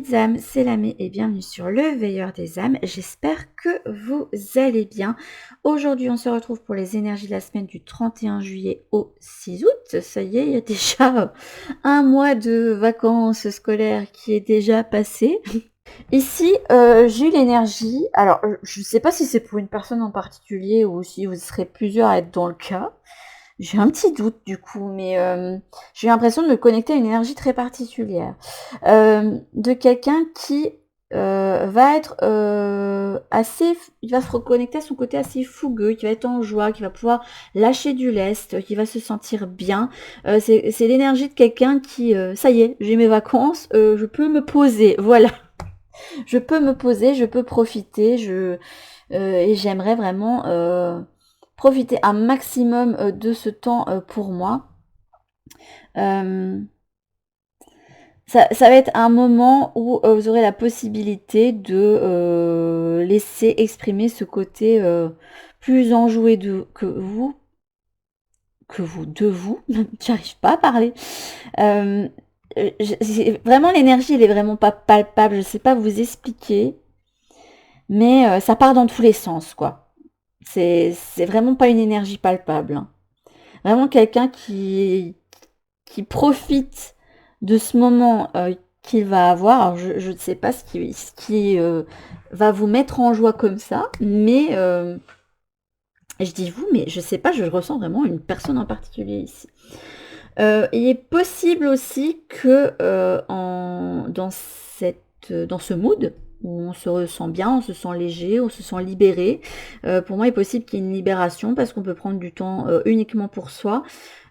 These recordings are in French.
petites âmes, c'est Lamé et bienvenue sur le Veilleur des âmes. J'espère que vous allez bien. Aujourd'hui, on se retrouve pour les énergies de la semaine du 31 juillet au 6 août. Ça y est, il y a déjà un mois de vacances scolaires qui est déjà passé. Ici, j'ai eu l'énergie. Alors, je ne sais pas si c'est pour une personne en particulier ou si vous serez plusieurs à être dans le cas. J'ai un petit doute du coup, mais j'ai l'impression de me connecter à une énergie très particulière. De quelqu'un qui va être assez... Il va se reconnecter à son côté assez fougueux, qui va être en joie, qui va pouvoir lâcher du lest, qui va se sentir bien. C'est l'énergie de quelqu'un qui... ça y est, j'ai mes vacances, je peux me poser, voilà. Je peux me poser, je peux profiter, et j'aimerais vraiment... profiter un maximum de ce temps pour moi. Ça va être un moment où vous aurez la possibilité de laisser exprimer ce côté plus enjoué que vous, j'arrive pas à parler. Vraiment l'énergie, elle est vraiment pas palpable, je sais pas vous expliquer, mais ça part dans tous les sens, quoi. C'est vraiment pas une énergie palpable, hein. Vraiment quelqu'un qui profite de ce moment qu'il va avoir. Alors je ne sais pas ce qui va vous mettre en joie comme ça, mais je dis vous, mais je sais pas, je ressens vraiment une personne en particulier ici. Il est possible aussi que dans ce mood, où on se ressent bien, on se sent léger, on se sent libéré. Pour moi, il est possible qu'il y ait une libération parce qu'on peut prendre du temps uniquement pour soi.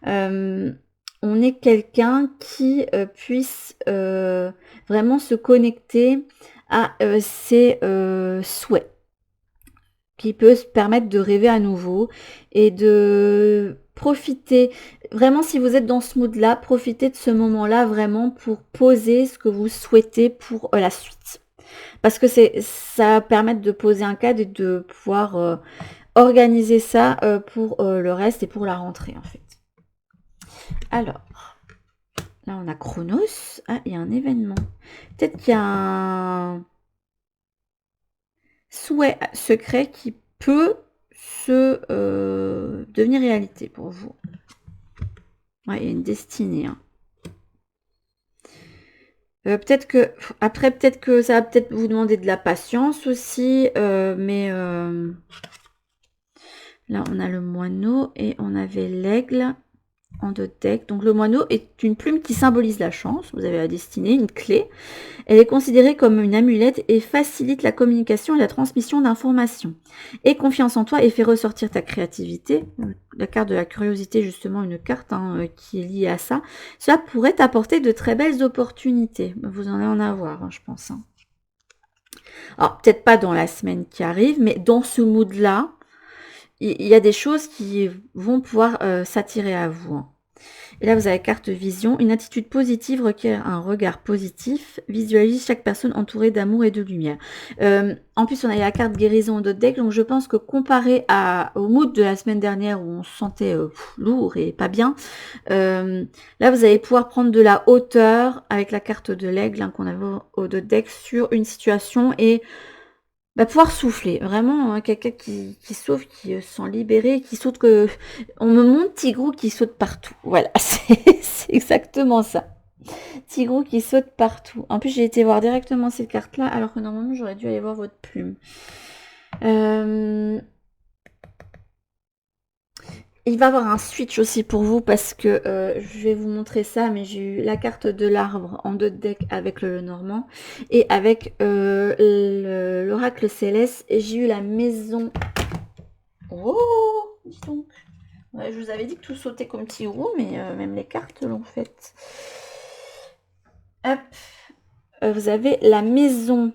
On est quelqu'un qui puisse vraiment se connecter à ses souhaits, qui peut se permettre de rêver à nouveau et de profiter. Vraiment, si vous êtes dans ce mood-là, profitez de ce moment-là vraiment pour poser ce que vous souhaitez pour la suite. Parce que ça va permettre de poser un cadre et de pouvoir organiser ça pour le reste et pour la rentrée en fait. Alors, là on a Chronos. Ah, il y a un événement. Peut-être qu'il y a un souhait secret qui peut se devenir réalité pour vous. Ouais, il y a une destinée. Hein. Peut-être que ça va peut-être vous demander de la patience aussi, mais là on a le moineau et on avait l'aigle en 2 decks. Donc le moineau est une plume qui symbolise la chance. Vous avez la destinée, une clé. Elle est considérée comme une amulette et facilite la communication et la transmission d'informations. Aie confiance en toi et fais ressortir ta créativité. La carte de la curiosité, justement, une carte qui est liée à ça. Cela pourrait t'apporter de très belles opportunités. Vous en allez en avoir, hein, je pense. Hein. Alors, peut-être pas dans la semaine qui arrive, mais dans ce mood-là, il y a des choses qui vont pouvoir s'attirer à vous. Hein. Et là, vous avez carte vision. Une attitude positive requiert un regard positif. Visualise chaque personne entourée d'amour et de lumière. En plus, on a la carte guérison de deck. Donc, je pense que comparé au mood de la semaine dernière où on se sentait lourd et pas bien, là, vous allez pouvoir prendre de la hauteur avec la carte de l'aigle hein, qu'on avait au de deck sur une situation et pouvoir souffler, vraiment hein, quelqu'un qui sauve, qui se sent libéré, qui saute que... On me montre Tigrou qui saute partout. Voilà, c'est exactement ça. Tigrou qui saute partout. En plus, j'ai été voir directement cette carte-là, alors que normalement, j'aurais dû aller voir votre plume. Il va y avoir un switch aussi pour vous parce que je vais vous montrer ça, mais j'ai eu la carte de l'arbre en 2 decks avec le Lenormand et avec l'oracle céleste et j'ai eu la maison. Oh, dis donc. Ouais, je vous avais dit que tout sautait comme petit roux, mais même les cartes l'ont fait. Hop. Vous avez la maison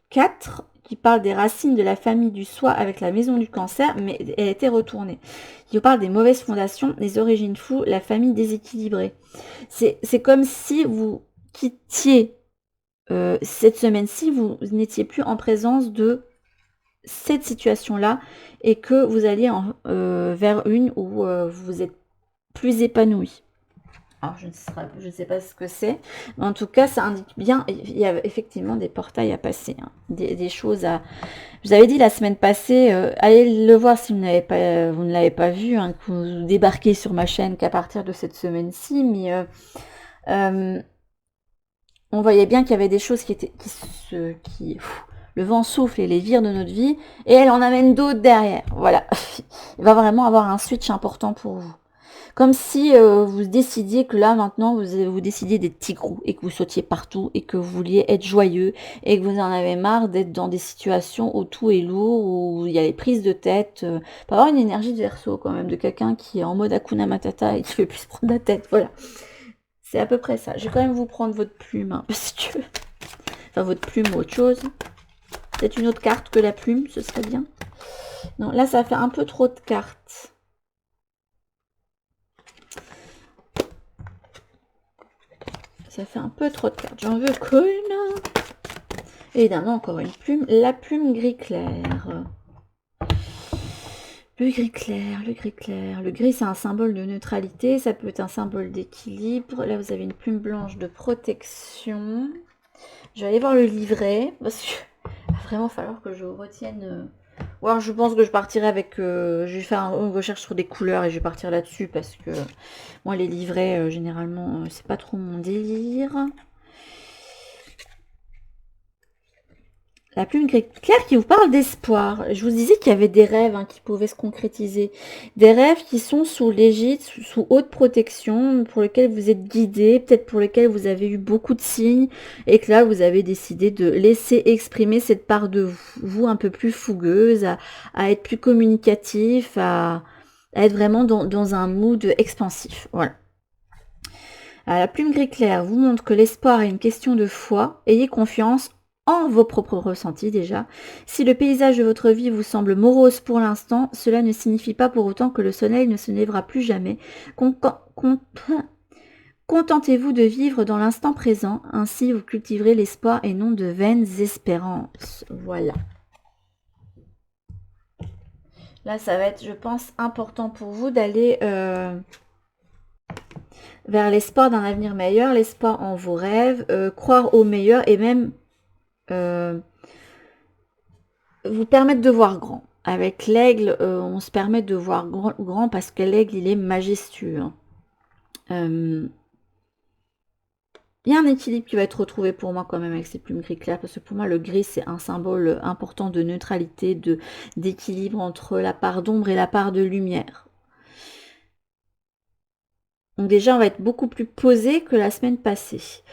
4 qui parle des racines de la famille du soi avec la maison du cancer, mais elle a été retournée. Qui parle des mauvaises fondations, des origines floues, la famille déséquilibrée. C'est comme si vous quittiez cette semaine-ci, vous n'étiez plus en présence de cette situation-là et que vous alliez vers une où vous êtes plus épanoui. Alors, je ne sais pas ce que c'est, mais en tout cas, ça indique bien, il y a effectivement des portails à passer, hein, des choses à... Je vous avais dit la semaine passée, allez le voir si vous ne l'avez pas vu, hein, que vous débarquez sur ma chaîne qu'à partir de cette semaine-ci, mais euh, on voyait bien qu'il y avait des choses le vent souffle et les vire de notre vie, et elle en amène d'autres derrière. Voilà, il va vraiment avoir un switch important pour vous. Comme si vous décidiez que là, maintenant, vous décidiez d'être tigrou et que vous sautiez partout et que vous vouliez être joyeux et que vous en avez marre d'être dans des situations où tout est lourd, où il y a les prises de tête. Pas avoir une énergie de Verseau quand même, de quelqu'un qui est en mode Hakuna Matata et qui veut plus se prendre la tête. Voilà. C'est à peu près ça. Je vais quand même vous prendre votre plume, hein, parce que... Enfin, votre plume ou autre chose. Peut-être une autre carte que la plume, ce serait bien. Non, là, ça fait un peu trop de cartes. Ça fait un peu trop de cartes. J'en veux qu'une. Évidemment, encore une plume. La plume gris clair. Le gris clair, le gris clair. Le gris, c'est un symbole de neutralité. Ça peut être un symbole d'équilibre. Là, vous avez une plume blanche de protection. Je vais aller voir le livret. Parce qu'il va vraiment falloir que je retienne... Ou alors, je pense que je partirai avec... je vais faire une recherche sur des couleurs et je vais partir là-dessus. Parce que moi, les livrets, généralement, c'est pas trop mon délire. La plume claire qui vous parle d'espoir. Je vous disais qu'il y avait des rêves, hein, qui pouvaient se concrétiser. Des rêves qui sont sous l'égide, sous haute protection, pour lesquels vous êtes guidé, peut-être pour lesquels vous avez eu beaucoup de signes, et que là, vous avez décidé de laisser exprimer cette part de vous un peu plus fougueuse, à être plus communicatif, à être vraiment dans un mood expansif. Voilà. Alors, la plume gris clair vous montre que l'espoir est une question de foi. Ayez confiance en vos propres ressentis déjà. Si le paysage de votre vie vous semble morose pour l'instant, cela ne signifie pas pour autant que le soleil ne se lèvera plus jamais. Contentez-vous de vivre dans l'instant présent, ainsi vous cultiverez l'espoir et non de vaines espérances. Voilà. Là, ça va être, je pense, important pour vous d'aller vers l'espoir d'un avenir meilleur, l'espoir en vos rêves, croire au meilleur et même vous permettre de voir grand. Avec l'aigle, on se permet de voir grand parce que l'aigle, il est majestueux. Il y a un équilibre qui va être retrouvé pour moi quand même avec ces plumes gris clair, parce que pour moi, le gris, c'est un symbole important de neutralité, d'équilibre entre la part d'ombre et la part de lumière. Donc déjà, on va être beaucoup plus posé que la semaine passée.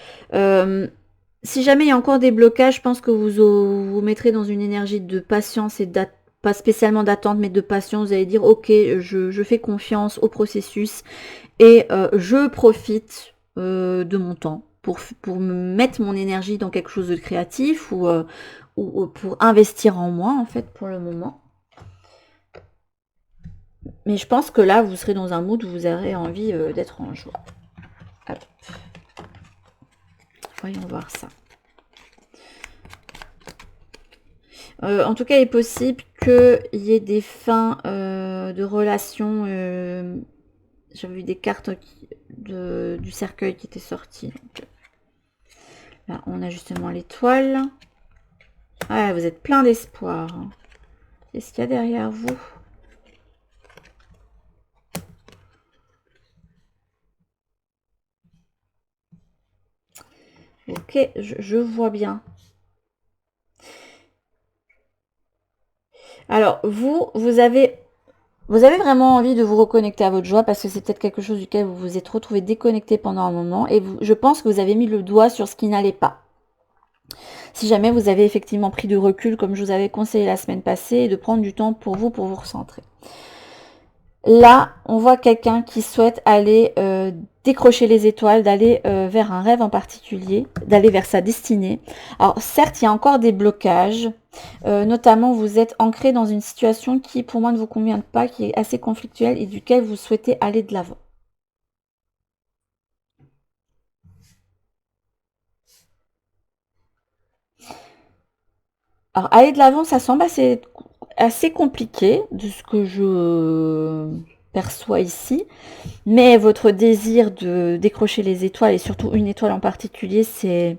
Si jamais il y a encore des blocages, je pense que vous mettrez dans une énergie de patience et pas spécialement d'attente, mais de patience. Vous allez dire, ok, je fais confiance au processus et je profite de mon temps pour me mettre mon énergie dans quelque chose de créatif ou pour investir en moi, en fait, pour le moment. Mais je pense que là, vous serez dans un mood où vous aurez envie d'être en joie. Hop. Voyons voir ça. En tout cas, il est possible qu'il y ait des fins de relations. J'avais vu des cartes du cercueil qui étaient sorties. Donc, là, on a justement l'étoile. Ah, vous êtes plein d'espoir. Qu'est-ce qu'il y a derrière vous? Ok, je vois bien. Alors, vous avez vraiment envie de vous reconnecter à votre joie parce que c'est peut-être quelque chose duquel vous vous êtes retrouvé déconnecté pendant un moment et je pense que vous avez mis le doigt sur ce qui n'allait pas. Si jamais vous avez effectivement pris de recul, comme je vous avais conseillé la semaine passée, et de prendre du temps pour vous recentrer. Là, on voit quelqu'un qui souhaite aller décrocher les étoiles, d'aller vers un rêve en particulier, d'aller vers sa destinée. Alors certes, il y a encore des blocages, notamment vous êtes ancré dans une situation qui pour moi ne vous convient pas, qui est assez conflictuelle et duquel vous souhaitez aller de l'avant. Alors aller de l'avant, ça semble assez compliqué de ce que je perçois ici. Mais votre désir de décrocher les étoiles, et surtout une étoile en particulier, c'est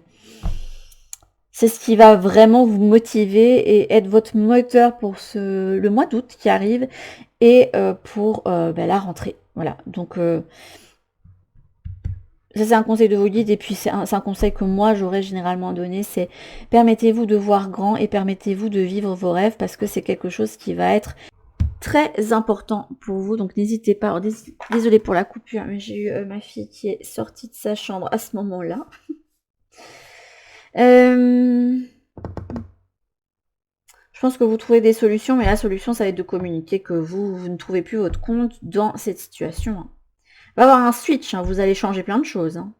ce qui va vraiment vous motiver et être votre moteur pour le mois d'août qui arrive et pour la rentrée. Voilà, donc ça c'est un conseil de vos guides, et puis c'est un conseil que moi j'aurais généralement donné, c'est permettez-vous de voir grand et permettez-vous de vivre vos rêves, parce que c'est quelque chose qui va être très important pour vous, donc n'hésitez pas. Alors, désolée pour la coupure, mais j'ai eu ma fille qui est sortie de sa chambre à ce moment-là. Je pense que vous trouvez des solutions, mais la solution, ça va être de communiquer que vous ne trouvez plus votre compte dans cette situation. Il va y avoir un switch, hein, vous allez changer plein de choses. Hein.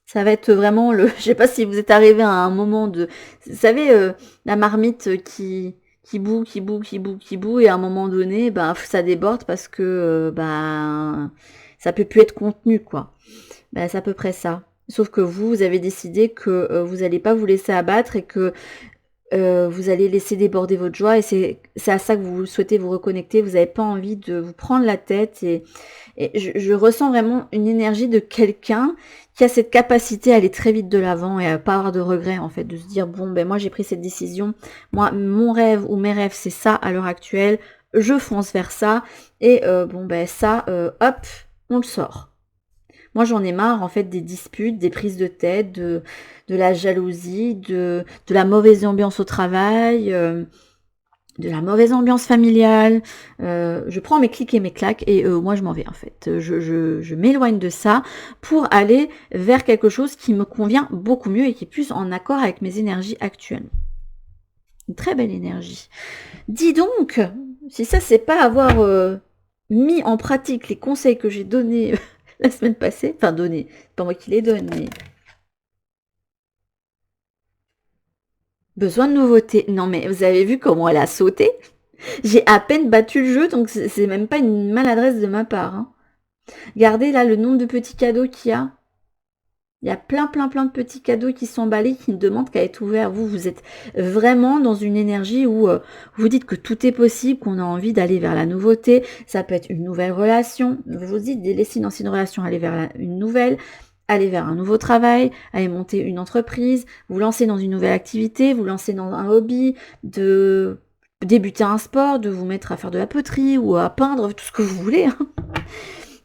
Ça va être vraiment le... Je sais pas si vous êtes arrivé à un moment de... Vous savez, la marmite qui bout, et à un moment donné, ben, ça déborde parce que ça peut plus être contenu, quoi. Ben, c'est à peu près ça. Sauf que vous avez décidé que vous n'allez pas vous laisser abattre et que vous allez laisser déborder votre joie, et c'est à ça que vous souhaitez vous reconnecter. Vous n'avez pas envie de vous prendre la tête, et je ressens vraiment une énergie de quelqu'un qui a cette capacité à aller très vite de l'avant et à pas avoir de regrets, en fait, de se dire bon ben moi j'ai pris cette décision, moi mon rêve ou mes rêves c'est ça à l'heure actuelle, je fonce vers ça, et hop, on le sort. Moi, j'en ai marre, en fait, des disputes, des prises de tête, de la jalousie, de la mauvaise ambiance au travail, de la mauvaise ambiance familiale. Je prends mes clics et mes claques, et moi, je m'en vais, en fait. Je m'éloigne de ça pour aller vers quelque chose qui me convient beaucoup mieux et qui est plus en accord avec mes énergies actuelles. Une très belle énergie. Dis donc, si ça, c'est pas avoir mis en pratique les conseils que j'ai donnés la semaine passée, enfin donnés, c'est pas moi qui les donne, mais besoin de nouveautés. Non mais vous avez vu comment elle a sauté? J'ai à peine battu le jeu, donc c'est même pas une maladresse de ma part. Hein. Regardez là le nombre de petits cadeaux qu'il y a. Il y a plein de petits cadeaux qui sont emballés, qui ne demandent qu'à être ouverts. Vous êtes vraiment dans une énergie où vous dites que tout est possible, qu'on a envie d'aller vers la nouveauté. Ça peut être une nouvelle relation. Vous vous dites de laisser une ancienne relation, aller vers une nouvelle, aller vers un nouveau travail, aller monter une entreprise, vous lancer dans une nouvelle activité, vous lancer dans un hobby, de débuter un sport, de vous mettre à faire de la poterie ou à peindre, tout ce que vous voulez. Hein.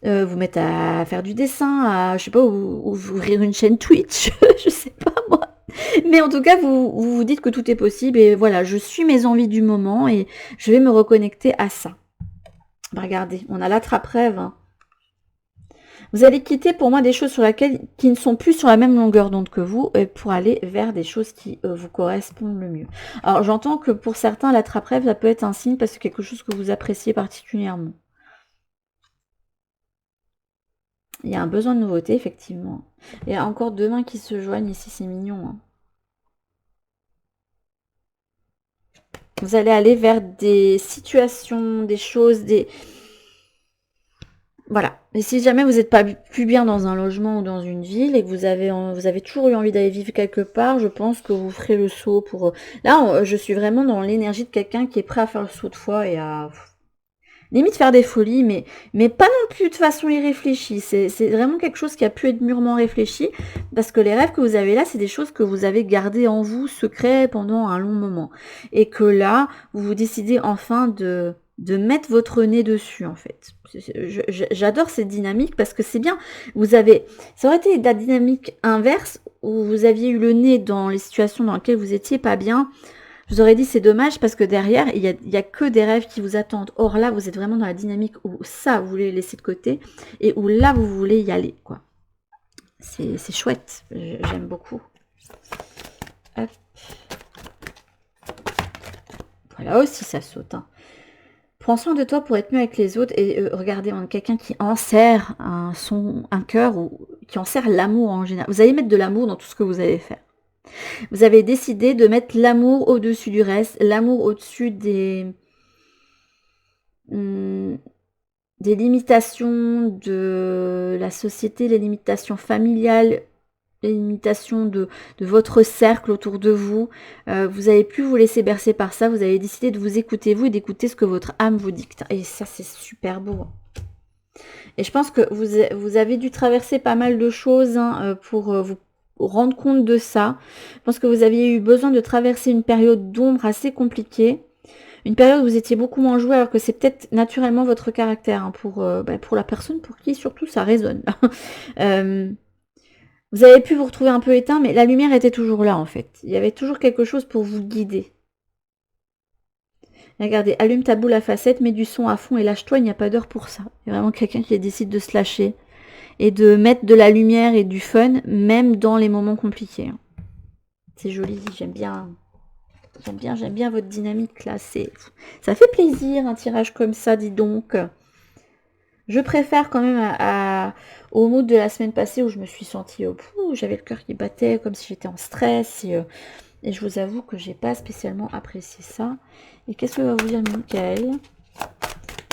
Vous mettre à faire du dessin, à, je sais pas, ou ouvrir une chaîne Twitch, je sais pas moi. Mais en tout cas, vous dites que tout est possible, et voilà, je suis mes envies du moment et je vais me reconnecter à ça. Bah, regardez, on a l'attrape-rêve. Hein. Vous allez quitter pour moi des choses qui ne sont plus sur la même longueur d'onde que vous, pour aller vers des choses qui vous correspondent le mieux. Alors j'entends que pour certains, l'attrape-rêve, ça peut être un signe parce que c'est quelque chose que vous appréciez particulièrement. Il y a un besoin de nouveauté, effectivement. Il y a encore deux mains qui se joignent ici, c'est mignon. Hein. Vous allez aller vers des situations, des choses, des... Voilà. Et si jamais vous n'êtes pas plus bien dans un logement ou dans une ville et que vous avez toujours eu envie d'aller vivre quelque part, je pense que vous ferez le saut pour... Là, je suis vraiment dans l'énergie de quelqu'un qui est prêt à faire le saut de foi et à... Limite faire des folies, mais pas non plus de façon irréfléchie. C'est vraiment quelque chose qui a pu être mûrement réfléchi, parce que les rêves que vous avez là, c'est des choses que vous avez gardées en vous, secrets, pendant un long moment. Et que là, vous décidez enfin de mettre votre nez dessus, en fait. J'adore cette dynamique, parce que c'est bien. Ça aurait été la dynamique inverse, où vous aviez eu le nez dans les situations dans lesquelles vous étiez pas bien. Je vous aurais dit c'est dommage parce que derrière, il y a que des rêves qui vous attendent. Or là, vous êtes vraiment dans la dynamique où ça, vous voulez laisser de côté et où là, vous voulez y aller. Quoi. C'est chouette. J'aime beaucoup. Hop. Voilà aussi, ça saute. Hein. Prends soin de toi pour être mieux avec les autres. Et regardez, on a quelqu'un qui enserre un cœur, ou qui enserre l'amour en général. Vous allez mettre de l'amour dans tout ce que vous allez faire. Vous avez décidé de mettre l'amour au-dessus du reste, l'amour au-dessus des limitations de la société, les limitations familiales. les limitations de votre cercle autour de vous. Vous n'allez plus vous laisser bercer par ça. Vous avez décidé de vous écouter vous et d'écouter ce que votre âme vous dicte. Et ça, c'est super beau. Et je pense que vous avez dû traverser pas mal de choses pour vous rendre compte de ça. Je pense que vous aviez eu besoin de traverser une période d'ombre assez compliquée. Une période où vous étiez beaucoup moins joué, alors que c'est peut-être naturellement votre caractère, pour la personne pour qui surtout ça résonne. Vous avez pu vous retrouver un peu éteint, mais la lumière était toujours là en fait. Il y avait toujours quelque chose pour vous guider. Regardez, allume ta boule à facettes, mets du son à fond et lâche-toi, il n'y a pas d'heure pour ça. Il y a vraiment quelqu'un qui décide de se lâcher et de mettre de la lumière et du fun, même dans les moments compliqués. C'est joli, j'aime bien. J'aime bien votre dynamique là. Ça fait plaisir un tirage comme ça, dis donc. Je préfère quand même au mood de la semaine passée où je me suis sentie j'avais le cœur qui battait comme si j'étais en stress et je vous avoue que j'ai pas spécialement apprécié ça. Et qu'est-ce que va vous dire Michael?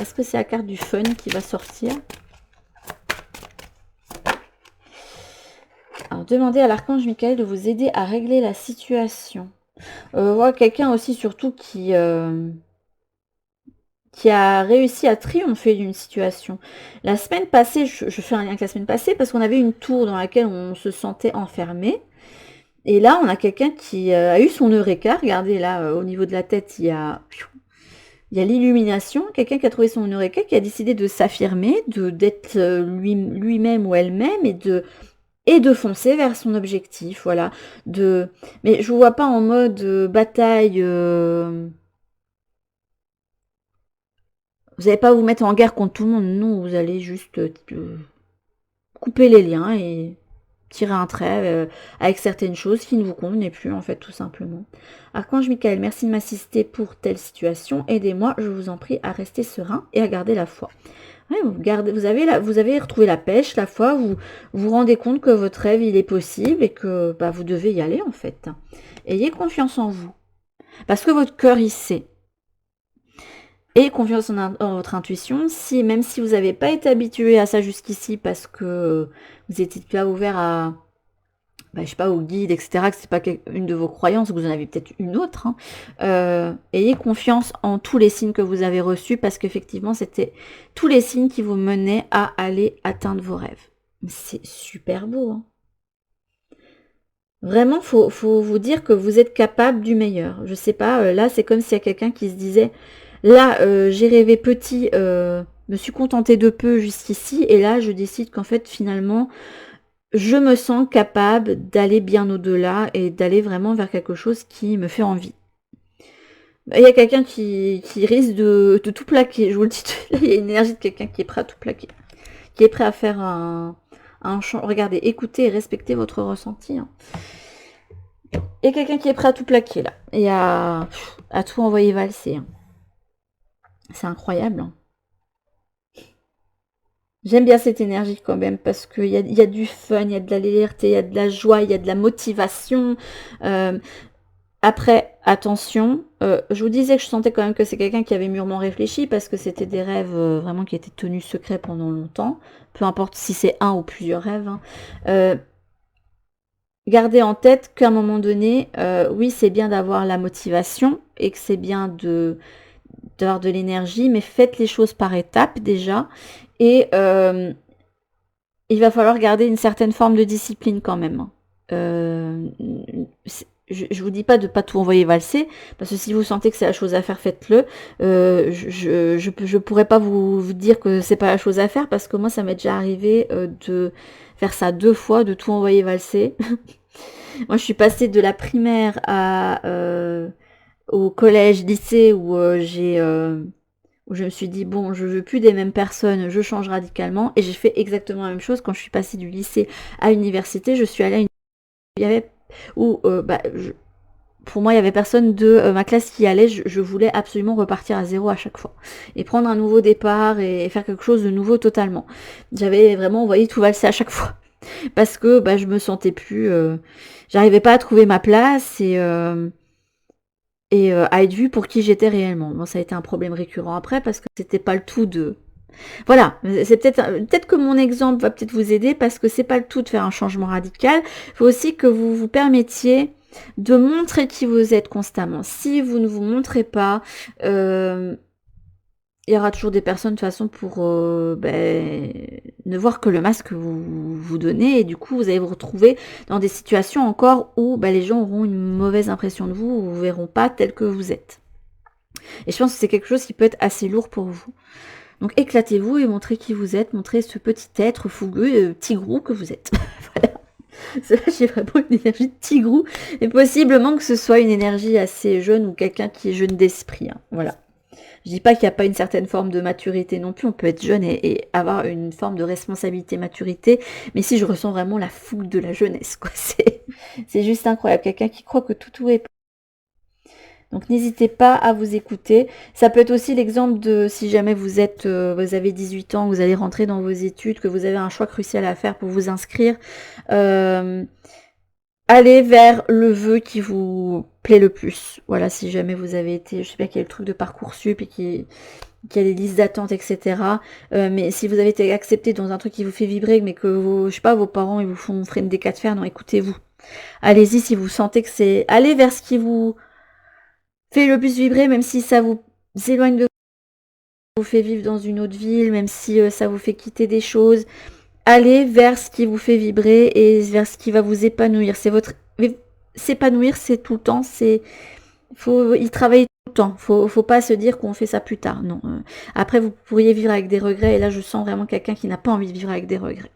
Est-ce que c'est la carte du fun qui va sortir? Alors demandez à l'archange Michael de vous aider à régler la situation. Voilà, quelqu'un aussi surtout qui a réussi à triompher d'une situation. La semaine passée, je fais un lien avec la semaine passée, parce qu'on avait une tour dans laquelle on se sentait enfermé. Et là, on a quelqu'un qui a eu son eureka. Regardez, là, au niveau de la tête, il y a l'illumination. Quelqu'un qui a trouvé son eureka, qui a décidé de s'affirmer, d'être lui-même ou elle-même, et de foncer vers son objectif, voilà. Mais je ne vous vois pas en mode bataille. Vous n'allez pas vous mettre en guerre contre tout le monde, non, vous allez juste couper les liens et tirer un trait avec certaines choses qui ne vous convenaient plus, en fait, tout simplement. Archange Michael, merci de m'assister pour telle situation. Aidez-moi, je vous en prie, à rester serein et à garder la foi. Ouais, vous avez retrouvé la pêche, la foi, vous vous rendez compte que votre rêve, il est possible et que vous devez y aller, en fait. Ayez confiance en vous. Parce que votre cœur, il sait. Et confiance en votre intuition, même si vous n'avez pas été habitué à ça jusqu'ici parce que vous étiez pas ouvert à, je sais pas, au guide, etc., que c'est pas une de vos croyances, que vous en avez peut-être une autre, ayez confiance en tous les signes que vous avez reçus parce qu'effectivement, c'était tous les signes qui vous menaient à aller atteindre vos rêves. C'est super beau, hein. Vraiment, faut vous dire que vous êtes capable du meilleur. Je sais pas, là, c'est comme s'il y a quelqu'un qui se disait... Là, j'ai rêvé petit, me suis contentée de peu jusqu'ici, et là, je décide qu'en fait, finalement, je me sens capable d'aller bien au-delà et d'aller vraiment vers quelque chose qui me fait envie. Il y a quelqu'un qui risque de tout plaquer, je vous le dis, il y a une énergie de quelqu'un qui est prêt à tout plaquer, qui est prêt à faire un chant. Regardez, écoutez et respectez votre ressenti. Hein. Il y a quelqu'un qui est prêt à tout plaquer, là, et à tout envoyer valser. Hein. C'est incroyable. Hein. J'aime bien cette énergie quand même parce qu'il y a du fun, il y a de la légèreté, il y a de la joie, il y a de la motivation. Après, attention, je vous disais que je sentais quand même que c'est quelqu'un qui avait mûrement réfléchi parce que c'était des rêves vraiment qui étaient tenus secrets pendant longtemps. Peu importe si c'est un ou plusieurs rêves. Hein. Gardez en tête qu'à un moment donné, oui, c'est bien d'avoir la motivation et que c'est bien d'avoir de l'énergie, mais faites les choses par étapes déjà. Et il va falloir garder une certaine forme de discipline quand même. Je vous dis pas de pas tout envoyer valser, parce que si vous sentez que c'est la chose à faire, faites-le. Je pourrais pas vous dire que c'est pas la chose à faire, parce que moi ça m'est déjà arrivé de faire ça 2 fois, de tout envoyer valser. Moi je suis passée de la primaire au collège, lycée, où où je me suis dit, bon, je veux plus des mêmes personnes, je change radicalement. Et j'ai fait exactement la même chose quand je suis passée du lycée à l'université. Je suis allée à une... Il y avait... Pour moi, il y avait personne de ma classe qui y allait. Je voulais absolument repartir à zéro à chaque fois. Et prendre un nouveau départ et faire quelque chose de nouveau totalement. J'avais vraiment envoyé tout valser à chaque fois. Parce que je me sentais plus... j'arrivais pas à trouver ma place et à être vue pour qui j'étais réellement. Bon, ça a été un problème récurrent après parce que c'était pas le tout de Voilà, c'est peut-être que mon exemple va peut-être vous aider parce que c'est pas le tout de faire un changement radical. Il faut aussi que vous vous permettiez de montrer qui vous êtes constamment. Si vous ne vous montrez pas, il y aura toujours des personnes de toute façon pour ne voir que le masque que vous donnez et du coup vous allez vous retrouver dans des situations encore où les gens auront une mauvaise impression de vous ou vous verront pas tel que vous êtes. Et je pense que c'est quelque chose qui peut être assez lourd pour vous. Donc éclatez-vous et montrez qui vous êtes, montrez ce petit être fougueux, tigrou que vous êtes. Voilà. J'ai vraiment une énergie de tigrou et possiblement que ce soit une énergie assez jeune ou quelqu'un qui est jeune d'esprit. Hein. Voilà. Je dis pas qu'il n'y a pas une certaine forme de maturité non plus, on peut être jeune et avoir une forme de responsabilité, maturité, mais si je ressens vraiment la fougue de la jeunesse, quoi. C'est juste incroyable, quelqu'un qui croit que tout est... Donc n'hésitez pas à vous écouter. Ça peut être aussi l'exemple de si jamais vous avez 18 ans, vous allez rentrer dans vos études, que vous avez un choix crucial à faire pour vous inscrire. Allez vers le vœu qui vous plaît le plus. Voilà, si jamais vous avez été, je sais pas quel truc de Parcoursup et qui a des listes d'attente, etc. Mais si vous avez été accepté dans un truc qui vous fait vibrer, mais que vos parents ils vous font freiner des cas de fer, non, écoutez-vous. Allez-y si vous sentez que c'est... Allez vers ce qui vous fait le plus vibrer, même si ça vous éloigne de vous fait vivre dans une autre ville, même si ça vous fait quitter des choses. Allez vers ce qui vous fait vibrer et vers ce qui va vous épanouir. S'épanouir, c'est tout le temps. Faut y travailler tout le temps. Faut pas se dire qu'on fait ça plus tard. Non. Après, vous pourriez vivre avec des regrets. Et là, je sens vraiment quelqu'un qui n'a pas envie de vivre avec des regrets.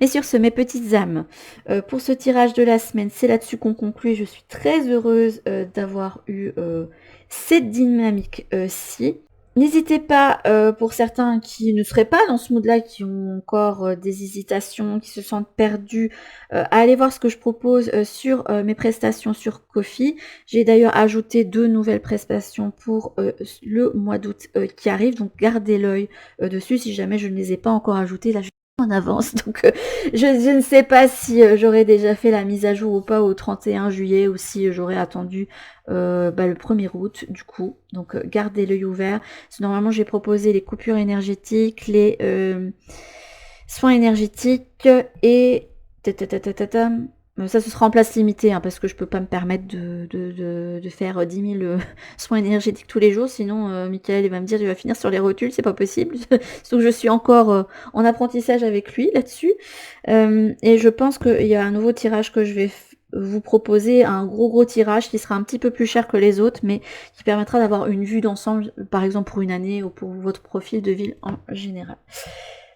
Mais sur ce, mes petites âmes, pour ce tirage de la semaine, c'est là-dessus qu'on conclut. Je suis très heureuse d'avoir eu cette dynamique-ci. N'hésitez pas, pour certains qui ne seraient pas dans ce mood-là, qui ont encore des hésitations, qui se sentent perdus, à aller voir ce que je propose sur mes prestations sur Ko-fi. J'ai d'ailleurs ajouté 2 nouvelles prestations pour le mois d'août qui arrive, donc gardez l'œil dessus si jamais je ne les ai pas encore ajoutées. Là, je en avance, donc je ne sais pas si j'aurais déjà fait la mise à jour ou pas au 31 juillet ou si j'aurais attendu le 1er août du coup, donc gardez l'œil ouvert. Normalement j'ai proposé les coupures énergétiques, les soins énergétiques et ça ce sera en place limitée parce que je peux pas me permettre de faire 10 000 soins énergétiques tous les jours, sinon Michael il va me dire il va finir sur les rotules, c'est pas possible. Surtout que je suis encore en apprentissage avec lui là-dessus, et je pense qu'il y a un nouveau tirage que je vais vous proposer, un gros tirage qui sera un petit peu plus cher que les autres, mais qui permettra d'avoir une vue d'ensemble, par exemple pour une année ou pour votre profil de ville en général.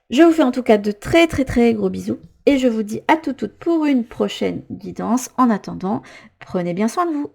Je vous fais en tout cas de très gros bisous et je vous dis à toutes pour une prochaine guidance. En attendant, prenez bien soin de vous.